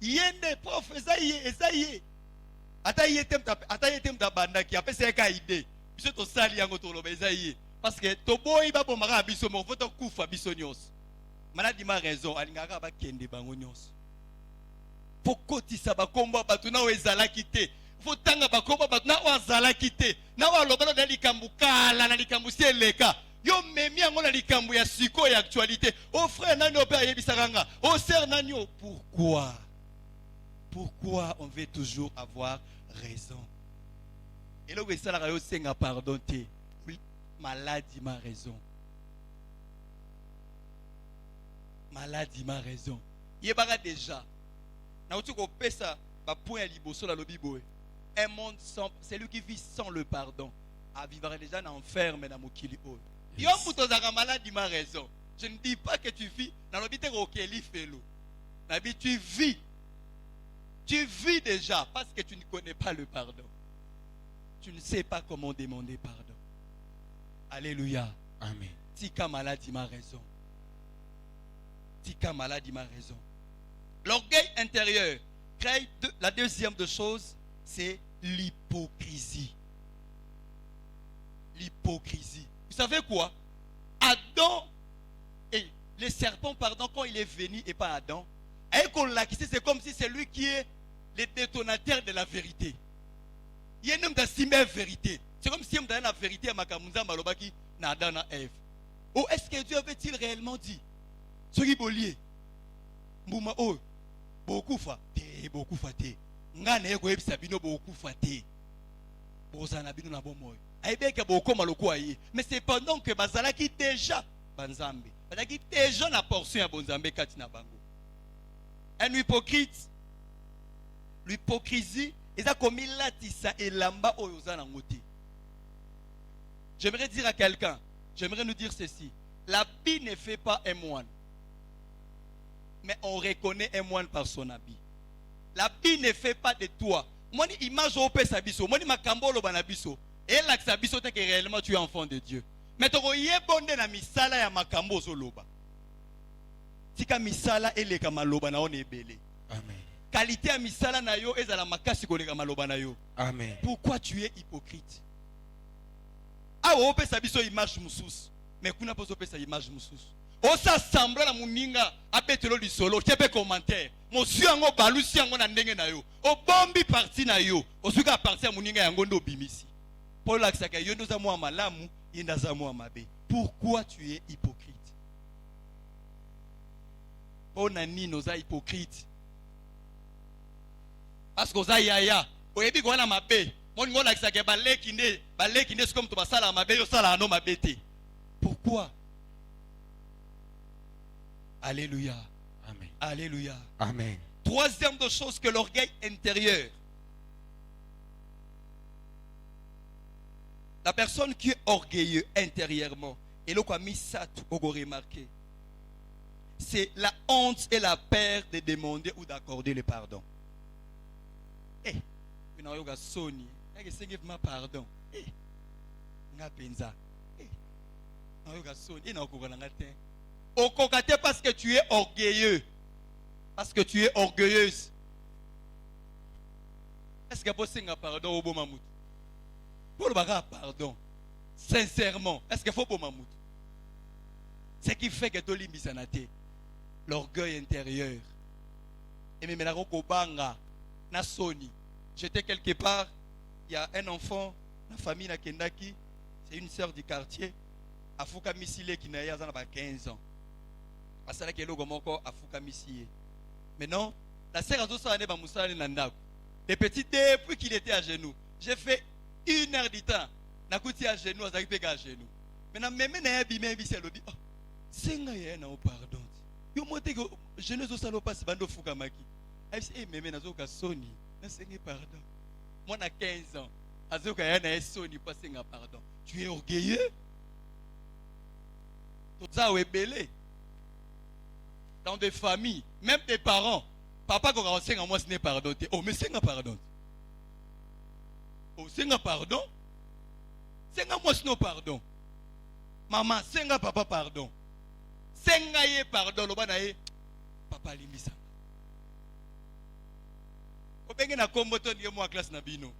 Yende prof ezaye. Ata yetem ta banda ki apesa ka idée. Biso to sali yango to loba ezaye. Parce que to boy ba bomaka biso mo photo kufa biso nyonso. Maladi ma raison alingaka ba kende bango nyonso. Pokotisa ba komba batu na ezalaki te. Fotanga ba komba batu na ezalaki te. Na wa lobana na likambu kala na likambu sieleka. Yo memi yango na likambu ya siko ya actualité. Oh frère nani oba yebisaranga. Oh sœur nani pourquoi? Pourquoi on veut toujours avoir raison? Et là où ça la yo senga pardon te. Oui, maladie ma raison. Maladie ma raison. Yebara déjà. Na utu ko pesa ba point liboso la lobi boy. Un monde sans celui qui vit sans le pardon a vivre déjà dans enfer mais na mokili o. Yo muto zaka maladie ma raison. Je ne dis pas que tu vis dans l'obité okeli felo. Na bi tu vis. Tu vis déjà parce que tu ne connais pas le pardon. Tu ne sais pas comment demander pardon. Alléluia. Amen. Tika maladie ma raison. Tika maladie ma raison. L'orgueil intérieur crée la deuxième de choses, c'est l'hypocrisie. L'hypocrisie. Vous savez quoi? Adam et le serpent, pardon, quand il est venu et pas Adam, c'est comme si c'est lui qui est le détonateur de la vérité. Il y a un homme de la vérité. C'est comme si on donnait la vérité à Makamunza Malobaki, na Adam na Ève. Oh, est-ce que Dieu avait-il réellement dit? Ce qui est lié. Mouma oh, beaucoup faté, beaucoup faté. Ngane ego ebisa bino beaucoup faté. Bozana bino na bomoy. Aibeka beaucoup maloko aye. Mais c'est pendant que bazala qui déjà banzambe. Bazala qui déjà na portion ya bonzambe kati na bango. Un hypocrite. L'hypocrisie, eza komi latisa elamba oyo za na ngoti. J'aimerais dire à quelqu'un, j'aimerais nous dire ceci. L'habit ne fait pas un moine. Mais on reconnaît un moine par son habit. L'habit ne fait pas de toi. Moi, image au père sabiso. Moi, ma kambolo banabiso. Et là, sabiso, c'est que réellement tu es enfant de Dieu. Mais tu es bonne na misala ya makambo zoloba. Tika misala ele kamaloba na on est belé. Amen. Qualité à misala na yo ezala makasi ko le kamaloba na yo. Amen. Pourquoi tu es hypocrite? Ah, au père sabiso image musus. Mais kuna poso pesa image musus. Osa sambla na muninga apetelo lisolo chepe commentaire mosu yango balusi yango na ndenge na yo obombi parti na yo osuka parti ya muninga yango ndo bimisi Paul akisaka yo ndo za mwa malamu yenda za mwa mabe. Pourquoi tu es hypocrite? Pona nino za hypocrite? Parce que za yaya oyebi ko na mabe moni ngona akisaka baleki nde comme to basala mabe yo sala no mabete. Pourquoi? Alléluia. Amen. Alléluia. Amen. Troisième de chose que l'orgueil intérieur. La personne qui est orgueilleux intérieurement, et là, comme ça, tu peux remarquer. c'est la honte et la peur de demander ou d'accorder le pardon. Eh, mais non, yoga Sony, est-ce que ma pardon? Eh, nga penza. Eh, non, yoga Sony, eh, non, kokangate. Au kokate parce que tu es orgueilleux, parce que tu es orgueilleuse. Est-ce que vous avez pardon au bon mamout? Pour le pardon, sincèrement, est-ce qu'il faut pour mamout? Ce qui fait que tu as l'orgueil intérieur. Et même la rokobanga, na soni. J'étais quelque part, il y a un enfant, la famille na Kendaki, c'est une sœur du quartier, Afuka Misile qui n'a pas 15 ans. Asala ke logo moko Afuka Misile. Maintenant, la sœur a tout ça ba musala nandako. Le petit depuis qu'il était à genoux, j'ai fait 1 heure du temps. Nakuti à genoux, azaki à genoux. Maintenant, même na bimé c'est lobi. Senga ya na pardon. Yo mote que je ne sais pas si bando fuka maki. Ai se meme na zoka soni, na senga pardon. Moi na 15 ans, azoka ya na soni pas senga pardon. Tu es orgueilleux? Tout ça est belé. Dans des familles, même des parents, papa quand on senga moi ce n'est pardon. Oh mais senga pardon. Oh senga pardon. Senga moi ce n'est pardon. Maman senga papa pardon. Senga ye pardon lo bana ye papa limbisa. Obenge na kombo to ndiye mo classe na bino.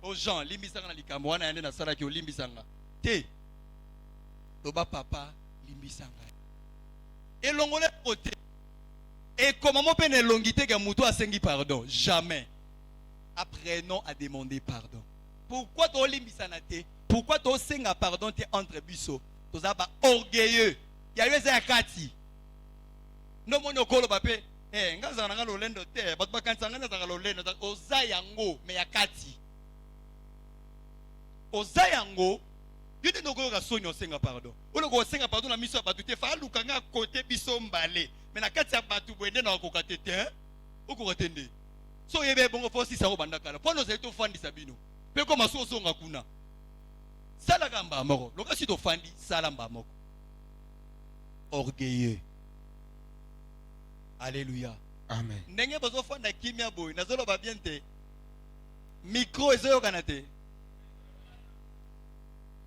O Jean limbisa na likambo wana yande na sala ki limbisa nga. Te. Loba papa limbisa nga. Et longole côté. Et comment mo pene longité que muto asengi pardon, jamais. Apprenons à demander pardon. Pourquoi to limbisa na te? Pourquoi to senga pardon te entre biso? Tous aba orgueilleux. Il y a eu un kati. No mono kolo bape. Eh, ngaza nga lo lendo te. Bat ba kanza nga za lo lendo. Ozayango me ya kati. Ozayango. Yute no go ga sonyo senga pardon. Olo go senga pardon na miso batu te fa luka nga côté biso mbale. Mais na kati ya batu bwende na ko katete, hein? Oko katende. So yebe bongo fosi sa obanda kala. Pono za to fandi sabino. Pe ko maso so nga kuna. Sala gamba moko. Loka si to fandi sala mba moko. Orgueilleux. Alléluia. Amen. Ndenge bazo fanda kimia boy, nazolo ba bien te. Micro ezo kanate.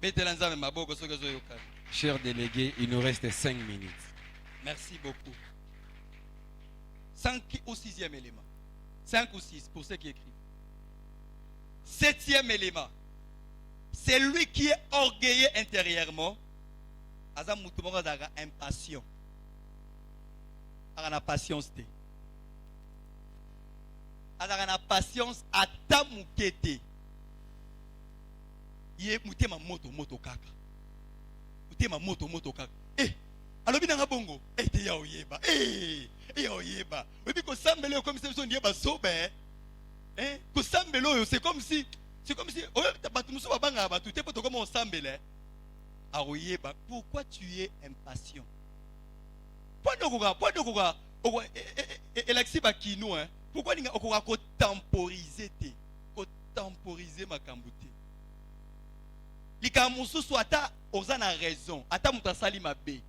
Betelanza maboko soki ezo yoka. Chers délégués, il nous reste 5 minutes. Merci beaucoup. 5 ou 6e élément. 5 ou 6 pour ceux qui écrivent. 7e élément. C'est lui qui est orgueilleux intérieurement. Aza mutu moko azaka impatient. Azaka patience te. Azaka na patience ata mukete. Ye mutema moto kaka. Mutema moto kaka. Eh, alobi nanga bongo. Eh te ya oyeba. Ya oyeba. Obi ko sambele comme si on yeba sobe. Eh, ko sambelo c'est comme si pourquoi tu es impatient? Pourquoi tu temporiser ma kambouté? Likamusu soit ata ozana raison, ata mutasali mabe,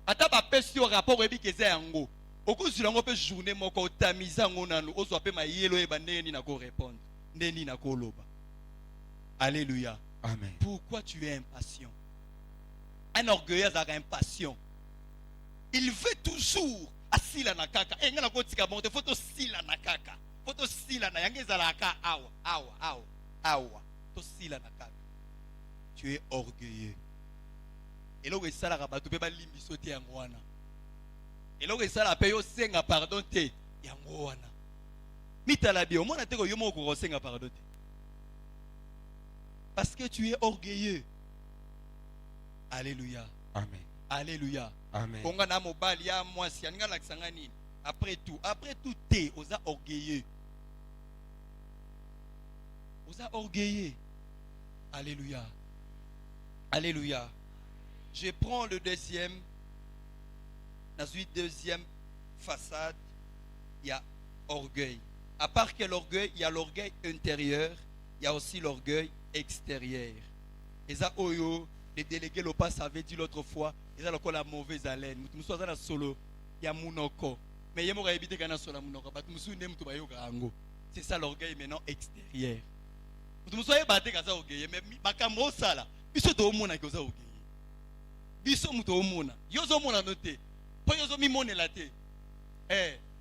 ata ba pesi au rapport ebi keze yango. Okuzula ngo pe journée moko tamiza ngonanu ozo pe mayelo e bandeni na ko répondre. Ndeni na ko loba. Alléluia. Amen. Pourquoi tu es impatient? Un orgueilleux est impatient. Il veut toujours asila na kaka. Eh ngala ko tika bonte photo sila na kaka. Photo sila na yangeza la ka awa. To sila na kaka. Tu es orgueilleux. Et là où ça la rabatu pe ba limbiso te yangwana. Et là où ça la payo senga pardon te yangwana. Mitala bi o mona te ko yomo ko senga pardon te. Parce que tu es orgueilleux. Alléluia. Amen. Alléluia. Amen. Après tout, t'es osa orgueilleux. Osa orgueilleux. Alléluia. Alléluia. Je prends le deuxième. Dans une deuxième façade, il y a orgueil. À part que l'orgueil, il y a l'orgueil intérieur, il y a aussi l'orgueil extérieur. Et ça, oyo, Le délégué Lopas avait dit l'autre fois, il y a encore la mauvaise haleine. Nous sommes dans la solo, il y a Mounoko. Mais il y a mon évité qu'on a sur la Mounoko. C'est ça l'orgueil maintenant extérieur. Nous sommes battus comme ça orgueil. Mais Bakamo Sala, Biso to Mouna qui osa orgueil. Biso Mouto Mouna. Yozo Mouna noté. Pas Yozo Mimone laté.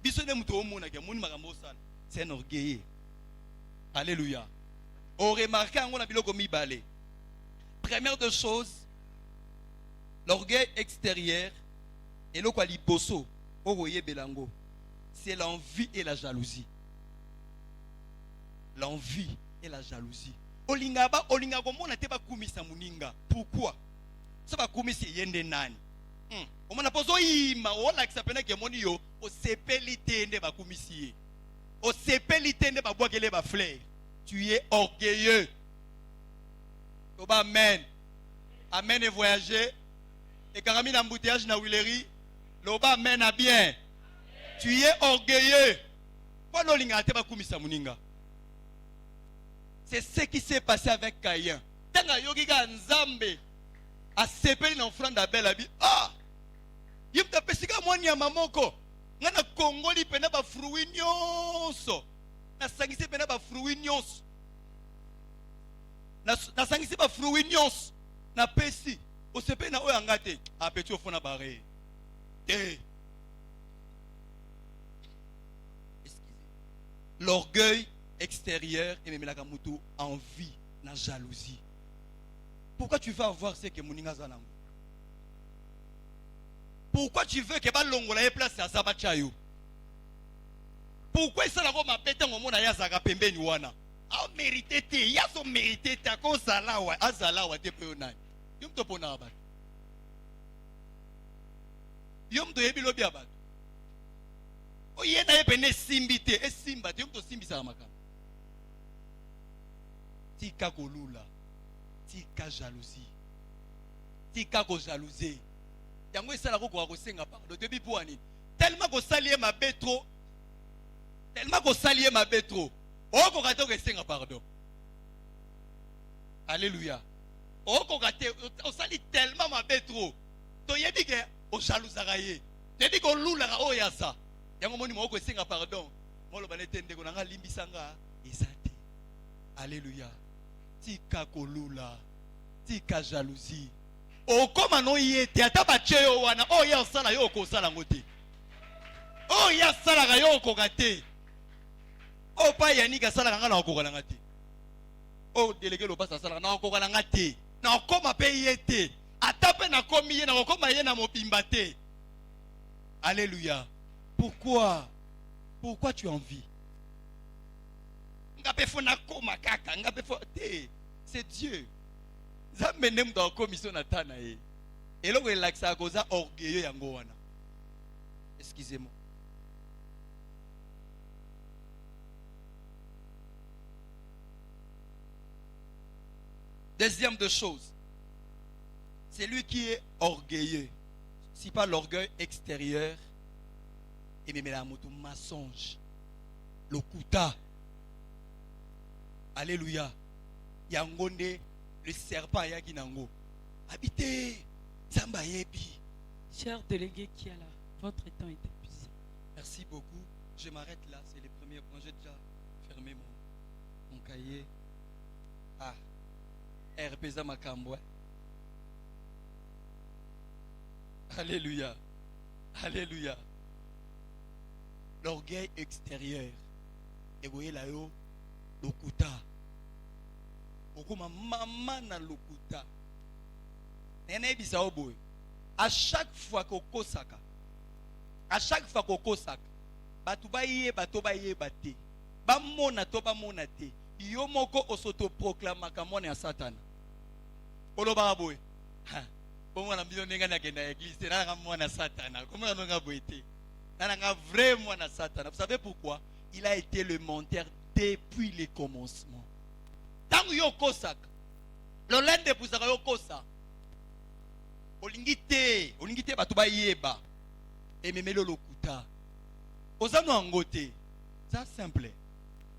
Biso ne Mouto Mouna qui a Mouni Bakamo Sala. C'est un orgueil. Alléluia. On remarque qu'on a biloko mi balé. Première de choses, l'orgueil extérieur et le quoi liboso, ogoye belango, c'est l'envie et la jalousie. L'envie et la jalousie. Olingaba, olingago mona te ba kumisa muninga. Pourquoi? Ça va kumisa yende nani. On m'a posé ima, on l'a accepté que moni yo, o sepelite ne ba kumisi. O sepelite ne ba boakele ba fleur. Tu es orgueilleux. Amen. Amen et voyager. Et quand on a un embouteillage dans Willery, l'oba amen à bien. Tu es orgueilleux. C'est ce qui s'est passé avec Caïn. Tanga yogiga nzambe a sepeli na offrande d'Abel abi. Ah! Yimta pesika mwani ya mamoko. Ngana kongoli pena ba fruit nyonso. Na sangisi pena ba fruit nyonso. Na sangisi ba fruit nyonso. Na pesi. O sepe na oyo ngate. A peti o fona bare. L'orgueil extérieur et même la kamutu envie, la jalousie. Pourquoi tu veux avoir ce que Moninga Zanango? Pourquoi tu veux que Balongola ait place à Sabachayo? Pourquoi ça n'a pas pété au monde à Yazaga Pembe Nuana? Ah, mérité, il y a son mérité, t'as qu'on salawa, azalawa, t'es peu nai. Yom to pona abat. Yom to yebi lobi abat. O yena yepene simbite, e simba, yom to simbi sa makam. Tika kolula, tika jalousie, tika ko jalousie. Yango esala ko ko senga pardon depuis pour ani. Tellement ko salier ma betro. Tellement ko salier ma betro. O ko kato ko senga pardon. Alléluia. O ko kate o sali tellement ma betro. To yebi ke o jalousaka ye. Te di ko lula ka o yasa. Yango moni mo ko senga pardon. Mo lo banete ndeko na nga limbisanga ezate. Alléluia. Tika kolula, tika jalousie. O koma no yete ataba cheyo wana o ya sala yo ko sala ngote. O ya sala ga yo ko gate. O pa yani ka sala nga na ko kala ngate. O délégué lo passa sala na ko kala ngate. Na koma pe yete. Atape na komi ye na ko koma ye na mobimba te. Alléluia. Pourquoi? Pourquoi tu envies? C'est Dieu. Excusez-moi. Deuxième de choses, c'est lui qui est orgueilleux. Si pas l'orgueil extérieur, et même la moto mensonge, le kuta. Alléluia. Yangonde, le serpent yaginango. Habitez, Zamba yebi. Cher délégué qui est là, votre temps est épuisé. Merci beaucoup. Je m'arrête là, c'est les premiers points. J'ai déjà fermé mon cahier. Ah, RPZ Makambo. Alléluia. Alléluia. L'orgueil extérieur. Et vous voyez là, lokuta. Okuma mama na lokuta. Nene bisa oboy. À chaque fois qu'on kosaka. À chaque fois qu'on kosaka. Batu baye bato baye bate. Ba mona to ba mona te. Yo moko osoto proclama kamone ya Satan. Oloba boy. Ha. Bon na mbino nenga na kenda église na nga mona Satan. Comment on nga boité? Na nga vraiment na Satan. Vous savez pourquoi? Il a été le menteur depuis le commencement. Tant yo kosak. Le lende pusaka yo kosa. Olingite batu ba yeba. Et memelo lokuta. Ozano angote. C'est simple.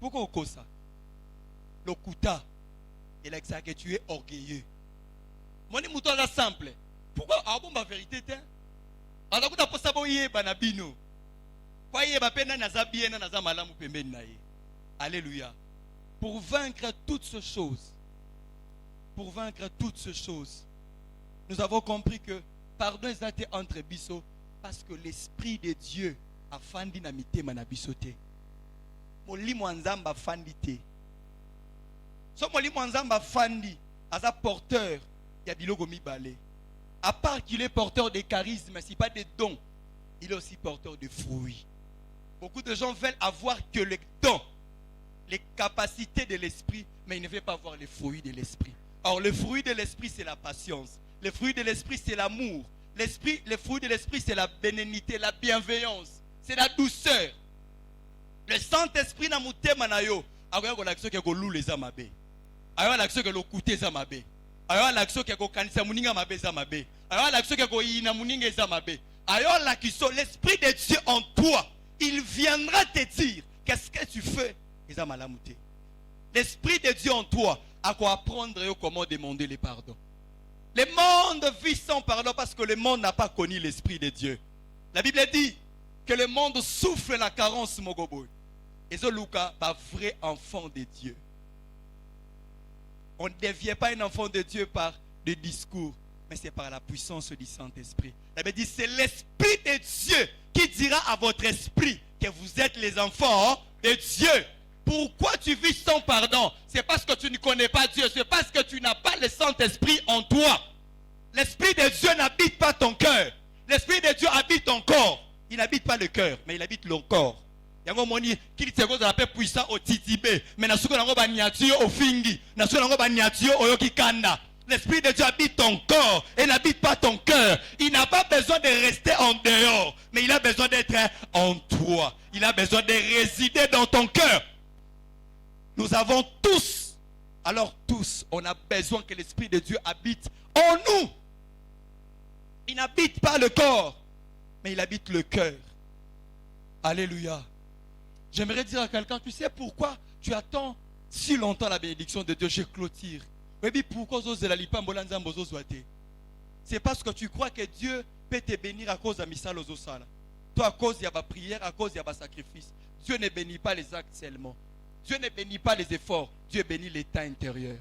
Pourquoi okosa? Lokuta. Il a que tu es orgueilleux. Moni mouton là simple. Pourquoi ah bon ma vérité t'es? Alors que t'as pas ça boyer banabino. Voyez ba pena naza bien naza malamu pembeni na ye. Alléluia. Pour vaincre toutes ces choses. Pour vaincre toutes ces choses. Nous avons compris que pardon est été entre biso parce que l'esprit de Dieu a fandi na mitema na biso te. Molimo nzamba fandi te. So molimo nzamba fandi aza porteur ya biloko mibale. À part qu'il est porteur de charisme, c'est pas des dons, il est aussi porteur de fruits. Beaucoup de gens veulent avoir que les dons, les capacités de l'esprit, mais ils ne veulent pas avoir les fruits de l'esprit. Or, le fruit de l'esprit, c'est la patience. Le fruit de l'esprit, c'est l'amour. Le fruit de l'esprit, c'est la bénignité, la bienveillance. C'est la douceur. Le Saint-Esprit n'a mouté manayo. Alors, on a l'action qui est lou les amabe. Alors, l'action qui est l'ocouté amabe. Alors, l'action qui est kanisa muninga mabe zamabe. Alors, l'action qui est yina muninga zamabe. Alors, l'action, l'Esprit de Dieu en toi, il viendra te dire qu'est-ce que tu fais. L'Esprit de Dieu en toi a quoi apprendre comment demander le pardon. Le monde vit sans pardon parce que le monde n'a pas connu l'Esprit de Dieu. La Bible dit que le monde souffre la carence mogoboy. Et ce Lucas, un vrai enfant de Dieu. On ne devient pas un enfant de Dieu par des discours, mais c'est par la puissance du Saint-Esprit. La Bible dit, c'est l'Esprit de Dieu qui dira à votre esprit que vous êtes les enfants de Dieu. Pourquoi tu vis sans pardon? C'est parce que tu ne connais pas Dieu. C'est parce que tu n'as pas le Saint-Esprit en toi. L'Esprit de Dieu n'habite pas ton cœur. L'Esprit de Dieu habite ton corps. Il n'habite pas le cœur, mais il habite le corps. Yango moni qu'il te cause la paix puissant au titibé mais na suko nango ba niatio au fingi na suko nango ba niatio au yokikanda. L'Esprit de Dieu habite ton corps et n'habite pas ton cœur. Il n'a pas besoin de rester en dehors, mais il a besoin d'être en toi. Il a besoin de résider dans ton cœur. Nous avons tous, alors tous, on a besoin que l'Esprit de Dieu habite en nous. Il n'habite pas le corps, mais il habite le cœur. Alléluia. J'aimerais dire à quelqu'un, tu sais pourquoi tu attends si longtemps la bénédiction de Dieu? Je clôture. Pourquoi c'est parce que tu crois que Dieu peut te bénir à cause de misal aux osala. Toi, à cause de la prière, à cause de la sacrifice. Dieu ne bénit pas les actes seulement. Dieu ne bénit pas les efforts. Dieu bénit l'état intérieur.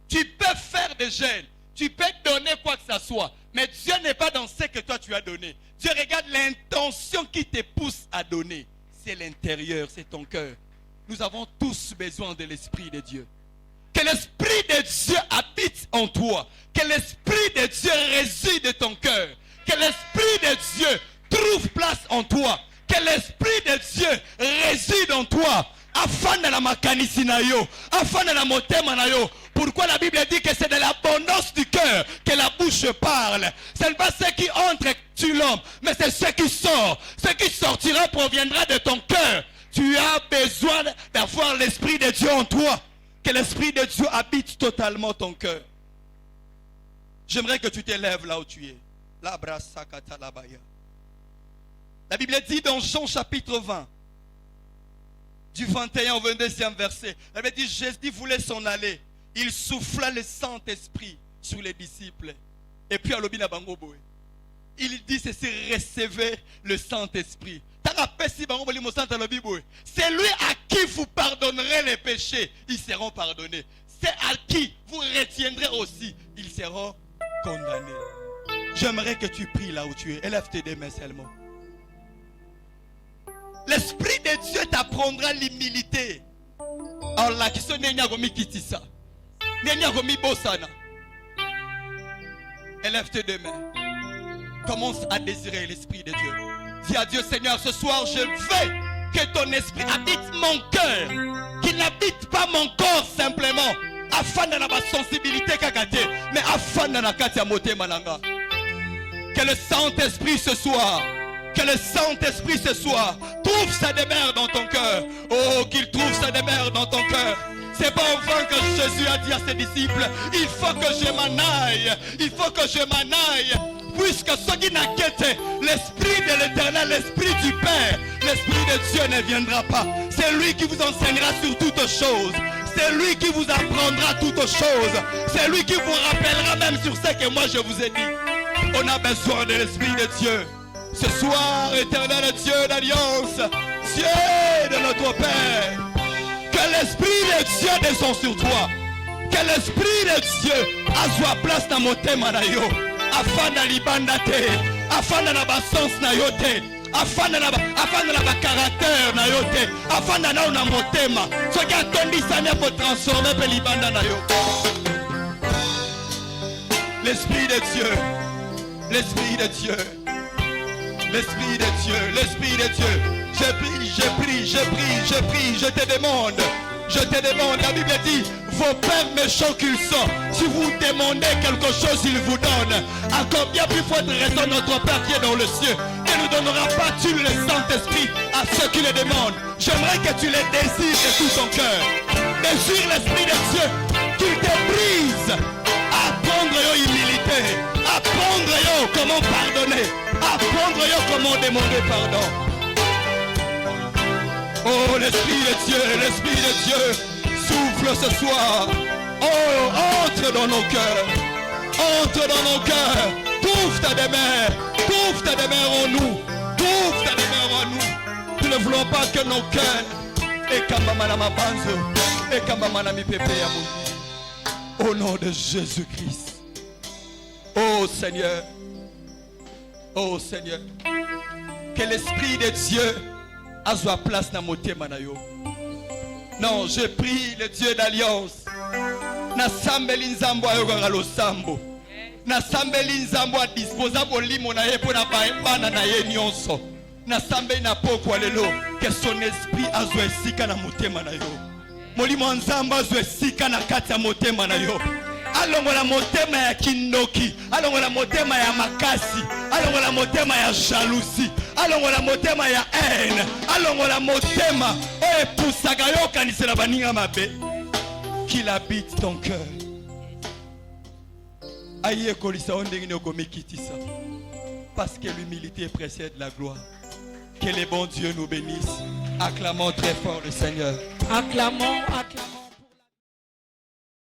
Tu peux faire des jeûnes. Tu peux donner quoi que ce soit. Mais Dieu n'est pas dans ce que toi tu as donné. Dieu regarde l'intention qui te pousse à donner. C'est l'intérieur, c'est ton cœur. Nous avons tous besoin de l'Esprit de Dieu. Que l'Esprit de Dieu habite en toi. Que l'Esprit de Dieu réside dans ton cœur. Que l'Esprit de Dieu trouve place en toi. Que l'Esprit de Dieu réside en toi. Afin de la makanisi na yo, afin de la motema na yo. Pourquoi la Bible dit que c'est de l'abondance du cœur que la bouche parle? Ce n'est pas ce qui entre tu l'homme, mais c'est ce qui sort. Ce qui sortira proviendra de ton cœur. Tu as besoin d'avoir l'Esprit de Dieu en toi. Que l'Esprit de Dieu habite totalement ton cœur. J'aimerais que tu t'élèves là où tu es. La Bible dit dans Jean chapitre 20, du 21 au 22e verset, la Bible dit, Jésus voulait s'en aller. Il souffla le Saint-Esprit sur les disciples. Et puis à l'obina bangoboe. Il dit, c'est recevoir le Saint-Esprit. C'est lui à qui vous pardonnerez les péchés. Ils seront pardonnés. C'est à qui vous retiendrez aussi. Ils seront condamnés. J'aimerais que tu pries là où tu es. Élève tes deux mains seulement. L'Esprit de Dieu t'apprendra l'humilité. Alors là, qui sont nés kitisa. Élève tes deux mains. Commence à désirer l'Esprit de Dieu. Dis à Dieu, Seigneur, ce soir, je veux que ton esprit habite mon cœur. Qu'il n'habite pas mon corps simplement. Afin de la sensibilité kakate. Mais afin de la katia moté malanga. Que le Saint-Esprit ce soir. Que le Saint-Esprit ce soir trouve sa demeure dans ton cœur. Oh, qu'il trouve sa demeure dans ton cœur. C'est pas en vain que Jésus a dit à ses disciples, il faut que je m'en aille. Il faut que je m'en aille. Puisque ce qui n'a quitté l'Esprit de l'Éternel, l'Esprit du Père, l'Esprit de Dieu ne viendra pas. C'est lui qui vous enseignera sur toutes choses. C'est lui qui vous apprendra toutes choses. C'est lui qui vous rappellera même sur ce que moi je vous ai dit. On a besoin de l'Esprit de Dieu. Ce soir, éternel Dieu d'alliance, Dieu de notre Père, que l'Esprit de Dieu descend sur toi. Que l'Esprit de Dieu a sa place dans mon thème. Afin de libanda te, afin de la sens na yote, afin de la caractère na yote, afin de na motema. Ce qui a tondi ça n'est pas transformer pe libanda na yo. L'Esprit de Dieu, l'Esprit de Dieu, l'Esprit de Dieu, l'Esprit de Dieu. Je prie, je prie, je prie, je prie, je te demande. Je te demande, la Bible dit, vos pères méchants qu'ils sont, si vous demandez quelque chose, ils vous donnent. À combien plus forte raison notre Père qui est dans le ciel ne nous donnera pas-tu le Saint-Esprit à ceux qui le demandent? J'aimerais que tu les désires de tout ton cœur. Désire l'Esprit de Dieu, qu'il te brise. Apprendre humilité, apprendre comment pardonner, apprendre comment demander pardon. Oh, l'Esprit de Dieu, souffle ce soir. Oh, entre dans nos cœurs. Entre dans nos cœurs. Trouve ta demeure en nous. Trouve ta demeure en nous. Nous ne voulons pas que nos cœurs. Au nom de Jésus-Christ. Oh Seigneur. Oh Seigneur. Que l'Esprit de Dieu a sa place dans mon thème. Non, je prie le Dieu d'alliance. Nasambeli nzambo ayokanga losambo. Nasambeli nzambo disposa bolimo na ye pona bana na ye nyonso. Nasambeli na pokwa lelo que son esprit azwa esika na motema na yo. Molimo nzambo azwa esika na kati ya motema na yo. Alongola motema ya kinoki, alongola motema ya makasi, alongola motema ya jalousie, alongola motema ya haine, alongola motema epusaka yo kanisela baninga mabe. Qu'il habite ton cœur. Aïe kolisa ondengine okomikitisa. Parce que l'humilité précède la gloire. Que le bon Dieu nous bénisse. Acclamons très fort le Seigneur. Acclamons, acclamons.